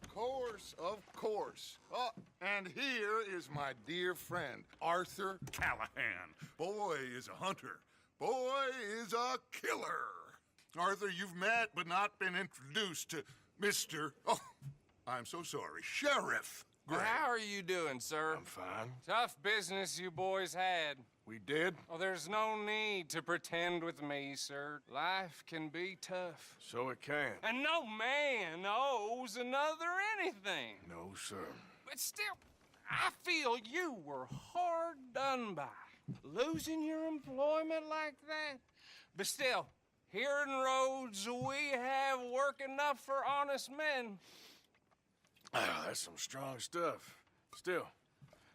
Of course, of course. Oh, and here is my dear friend, Arthur Callahan. Boy is a hunter. Boy is a killer. Arthur, you've met but not been introduced to Mr. Oh, I'm so sorry, Sheriff Gray. How are you doing, sir? I'm fine. Tough business you boys had. We did? Oh, there's no need to pretend with me, sir. Life can be tough. So it can. And no man owes another anything. No, sir. But still, I feel you were hard done by. Losing your employment like that. But still, here in Rhodes, we have work enough for honest men. Ah, that's some strong stuff. Still,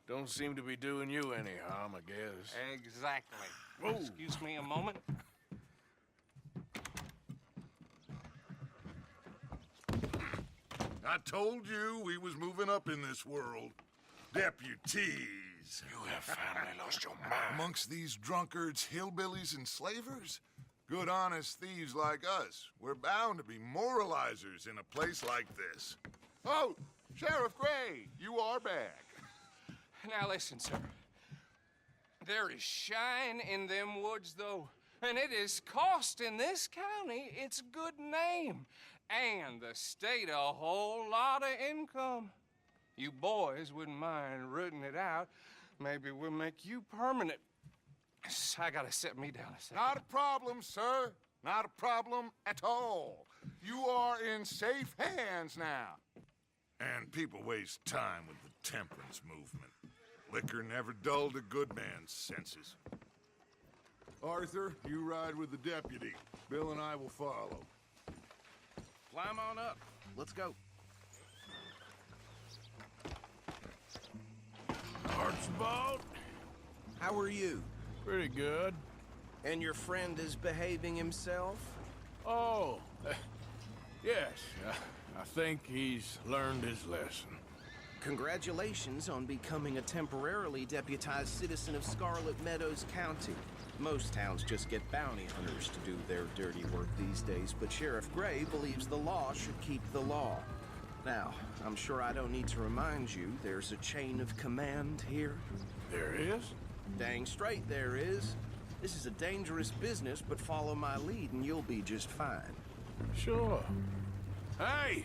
don't seem to be doing you any harm, I guess. Exactly. Whoa. Excuse me a moment. I told you we was moving up in this world. Deputies. You have finally lost your mind. Amongst these drunkards, hillbillies, and slavers? Good honest thieves like us. We're bound to be moralizers in a place like this. Oh, Sheriff Gray, you are back. Now listen, sir. There is shine in them woods, though. And it is costing this county its good name. And the state a whole lot of income. You boys wouldn't mind rooting it out. Maybe we'll make you permanent. I gotta set me down a second. Not a problem, sir. Not a problem at all. You are in safe hands now. And people waste time with the temperance movement. Liquor never dulled a good man's senses. Arthur, you ride with the deputy. Bill and I will follow. Climb on up. Let's go. Archibald? How are you? Pretty good. And your friend is behaving himself? Oh, yes. I think he's learned his lesson. Congratulations on becoming a temporarily deputized citizen of Scarlet Meadows County. Most towns just get bounty hunters to do their dirty work these days, but Sheriff Gray believes the law should keep the law. Now, I'm sure I don't need to remind you, there's a chain of command here. There is? Dang straight there is. This is a dangerous business, but follow my lead and you'll be just fine. Sure. Hey!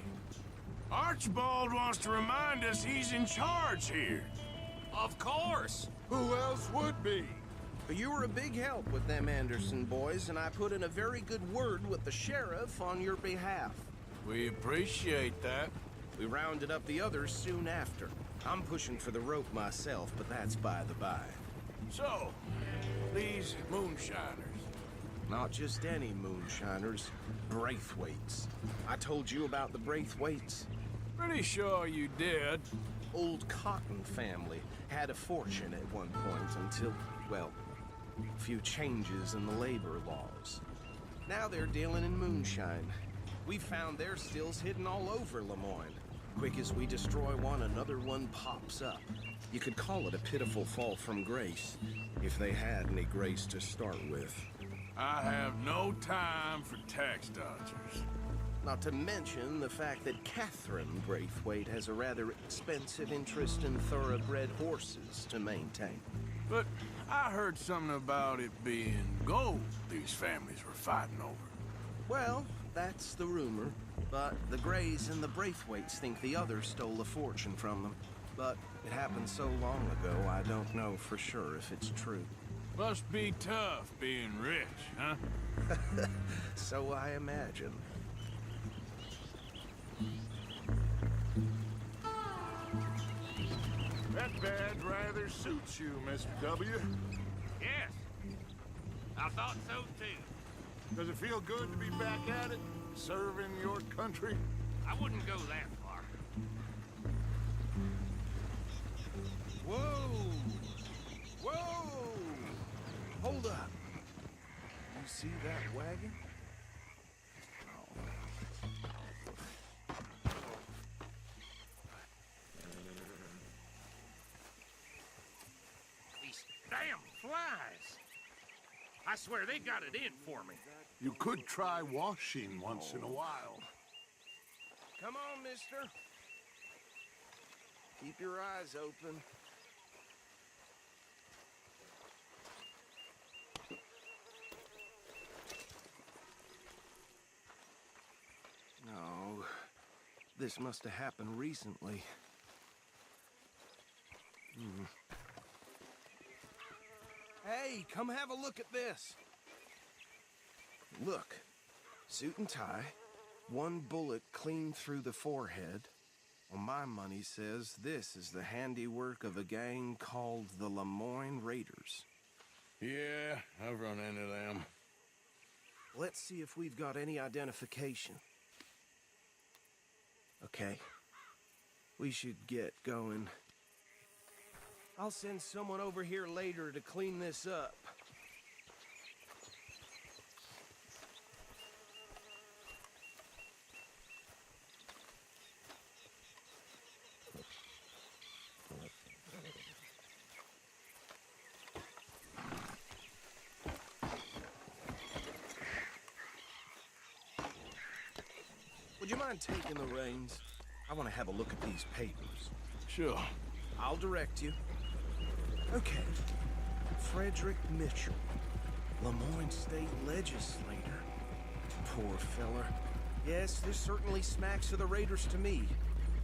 Archibald wants to remind us he's in charge here. Of course. Who else would be? But you were a big help with them Anderson boys, and I put in a very good word with the sheriff on your behalf. We appreciate that. We rounded up the others soon after. I'm pushing for the rope myself, but that's by the by. So, these moonshiners. Not just any moonshiners, Braithwaites. I told you about the Braithwaites. Pretty sure you did. Old Cotton family had a fortune at one point until, well, a few changes in the labor laws. Now they're dealing in moonshine. We found their stills hidden all over Lemoyne. Quick as we destroy one, another one pops up. You could call it a pitiful fall from grace, if they had any grace to start with. I have no time for tax dodgers. Not to mention the fact that Catherine Braithwaite has a rather expensive interest in thoroughbred horses to maintain. But I heard something about it being gold these families were fighting over. Well, that's the rumor. But the Grays and the Braithwaites think the others stole a fortune from them. But it happened so long ago, I don't know for sure if it's true. Must be tough being rich, huh? So I imagine. That badge rather suits you, Mr. W. Yes, I thought so too. Does it feel good to be back at it, serving your country? I wouldn't go that far. Whoa! Whoa! Hold up. You see that wagon? These damn flies. I swear they got it in for me. You could try washing once in a while. Come on, mister. Keep your eyes open. No, this must have happened recently. Hey, come have a look at this. Look, suit and tie, one bullet clean through the forehead. Well, my money says this is the handiwork of a gang called the Lemoyne Raiders. Yeah, I've run into them. Let's see if we've got any identification. Okay. We should get going. I'll send someone over here later to clean this up. Would you mind taking the reins? I want to have a look at these papers. Sure. I'll direct you. Okay. Frederick Mitchell, Lemoyne State Legislator. Poor feller. Yes, this certainly smacks of the Raiders to me.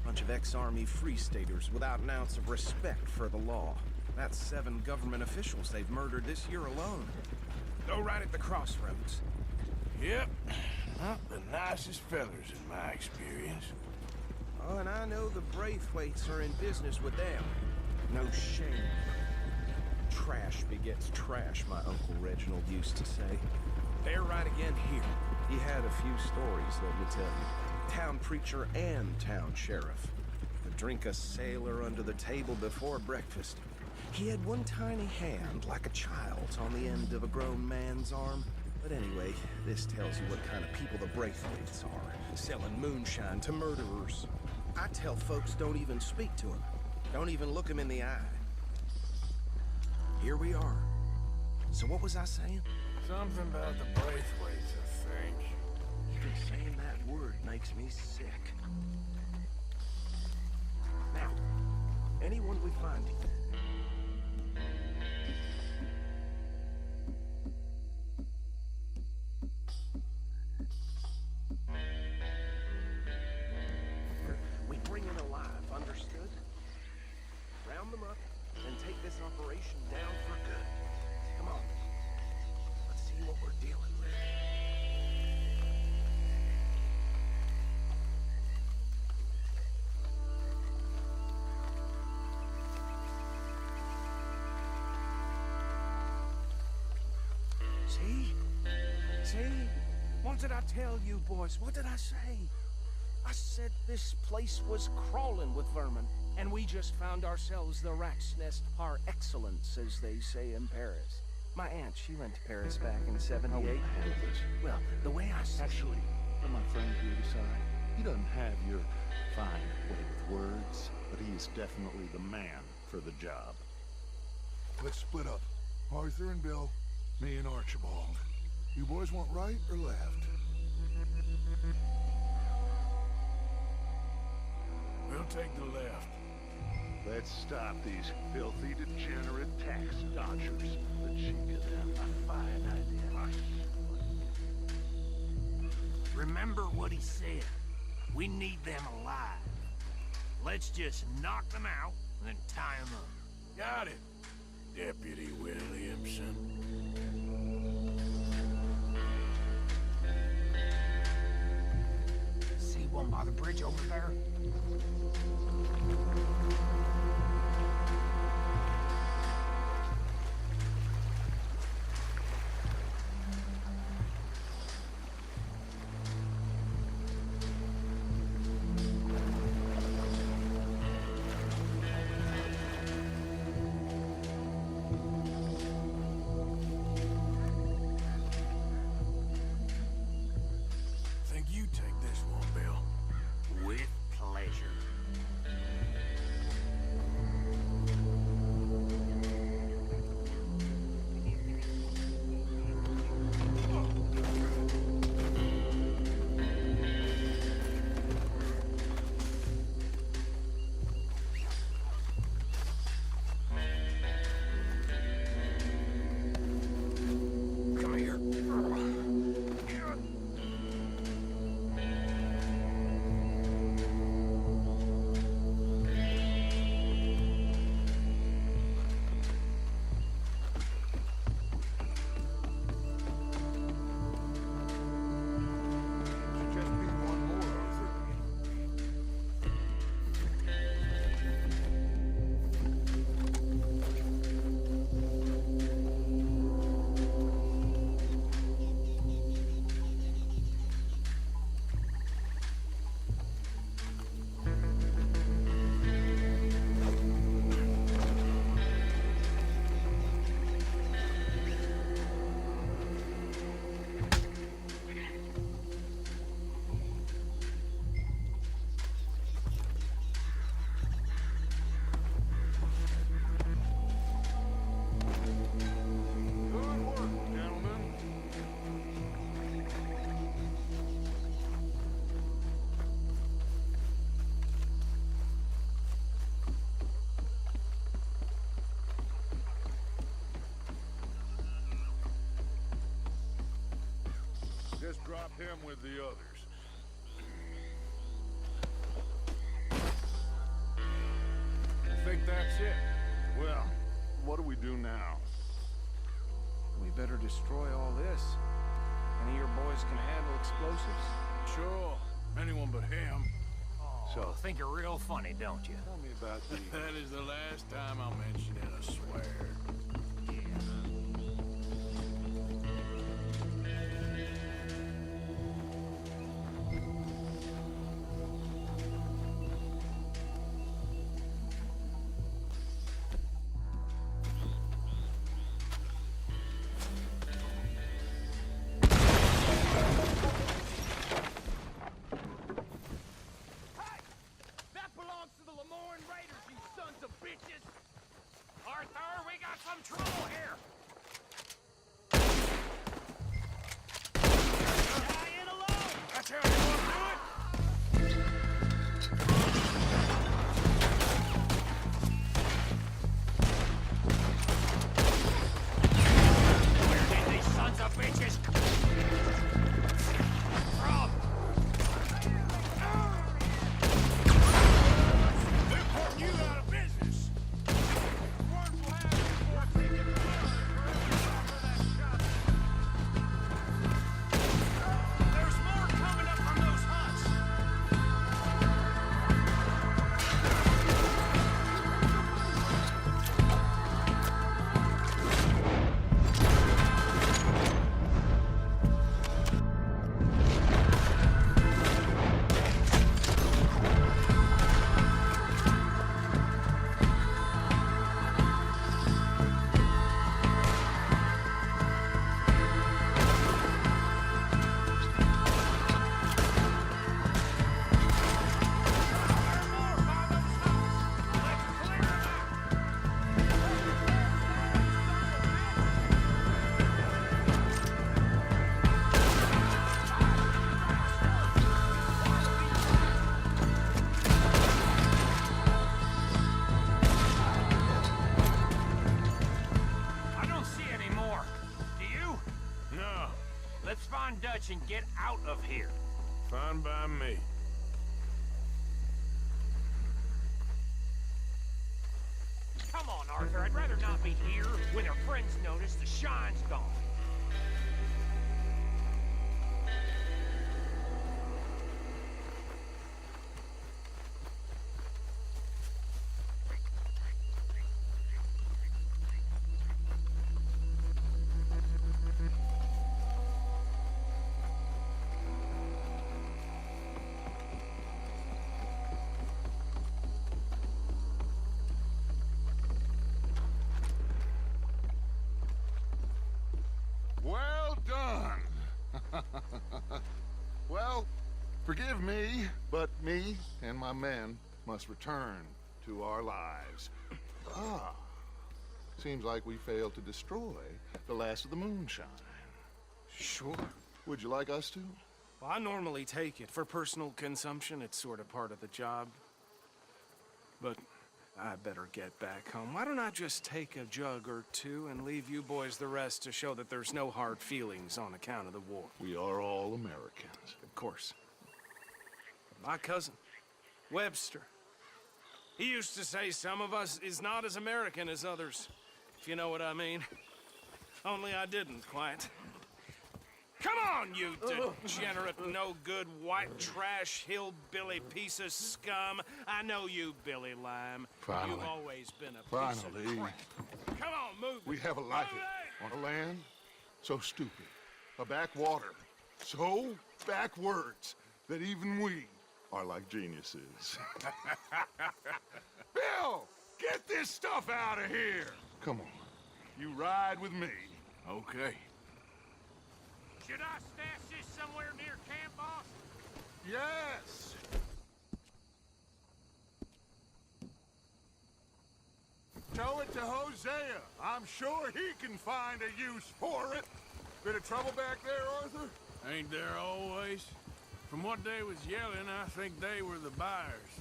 Bunch of ex-Army Free Staters without an ounce of respect for the law. That's 7 government officials they've murdered this year alone. Go right at the crossroads. Yep. Not the nicest fellers in my experience. Oh, and I know the Braithwaites are in business with them. No shame. Trash begets trash, my Uncle Reginald used to say. They're right again here. He had a few stories, let me tell you. Town preacher and town sheriff. Would drink a sailor under the table before breakfast. He had one tiny hand, like a child's, on the end of a grown man's arm. But anyway, this tells you what kind of people the Braithwaites are. Selling moonshine to murderers. I tell folks don't even speak to him. Don't even look him in the eye. Here we are. So what was I saying? Something about the Braithwaites, I think. Even saying that word makes me sick. Now, anyone we find here. We bring in alive, understood? Round them up and take this operation down for good. Come on. Let's see what we're dealing with. See? See? What did I tell you, boys? What did I say? I said this place was crawling with vermin, and we just found ourselves the rat's nest par excellence, as they say in Paris. My aunt, she went to Paris back in '78. Well, the way I said... Actually, let my friend here decide. He doesn't have your fine way with words, but he is definitely the man for the job. Let's split up. Arthur and Bill, me and Archibald. You boys want right or left? We'll take the left. Let's stop these filthy, degenerate tax dodgers. The chief of them, a fine idea. Remember what he said. We need them alive. Let's just knock them out and then tie them up. Got it, Deputy Williamson. See one by the bridge over there? Think you take this one, Bill. With pleasure. just drop him with the others. I think that's it. Well, what do we do now? We better destroy all this. Any of your boys can handle explosives? Sure. Anyone but him. So think you're real funny, don't you? Tell me about the... That is the last time I'll mention it, I swear. Arthur, we got some trouble here! Dying alone! That's how you want to do it? Where did these sons of bitches from? They're putting you out of business. There's more coming up from those huts! I don't see any more. Do you? No, Let's find Dutch and get out of here. fine by me. Come on, Arthur. I'd rather not be here when our friends notice the shine's gone. Well done. Well, forgive me, but me and my men must return to our lives. Ah, seems like we failed to destroy the last of the moonshine. Sure. Would you like us to? Well, I normally take it. For personal consumption, it's sort of part of the job. But I better get back home. Why don't I just take a jug or two and leave you boys the rest to show that there's no hard feelings on account of the war? We are all Americans. Of course. My cousin, Webster, he used to say some of us is not as American as others, if you know what I mean. Only I didn't quite. Come on, you degenerate, no-good, white trash, hillbilly piece of scum. I know you, Billy Lime. Finally. You've always been a piece of Finally. crap. Come on, move We it. have a life Move it! on a land so stupid, a backwater so backwards that even we are like geniuses. Bill, get this stuff out of here. Come on, you ride with me. Okay. Should I stash this somewhere near camp, boss? Yes. Tow it to Hosea. I'm sure he can find a use for it. Bit of trouble back there, Arthur? Ain't there always? From what they was yelling, I think they were the buyers.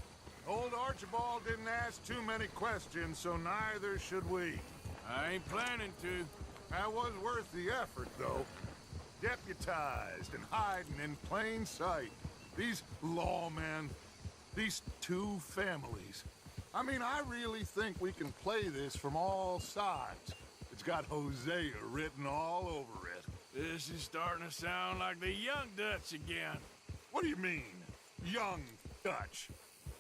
Old Archibald didn't ask too many questions, so neither should we. I ain't planning to. That was worth the effort, though. deputized and hiding in plain sight. These lawmen, these two families. I mean, I really think we can play this from all sides. It's got Hosea written all over it. This is starting to sound like the Young Dutch again. What do you mean, young Dutch?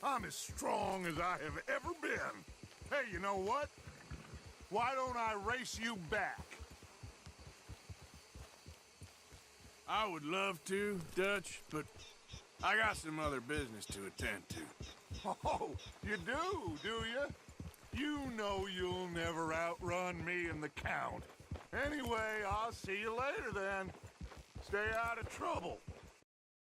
I'm as strong as I have ever been. Hey, you know what? Why don't I race you back? I would love to, Dutch, but I got some other business to attend to. Oh, you do you? You know you'll never outrun me and the Count. Anyway, I'll see you later then. Stay out of trouble.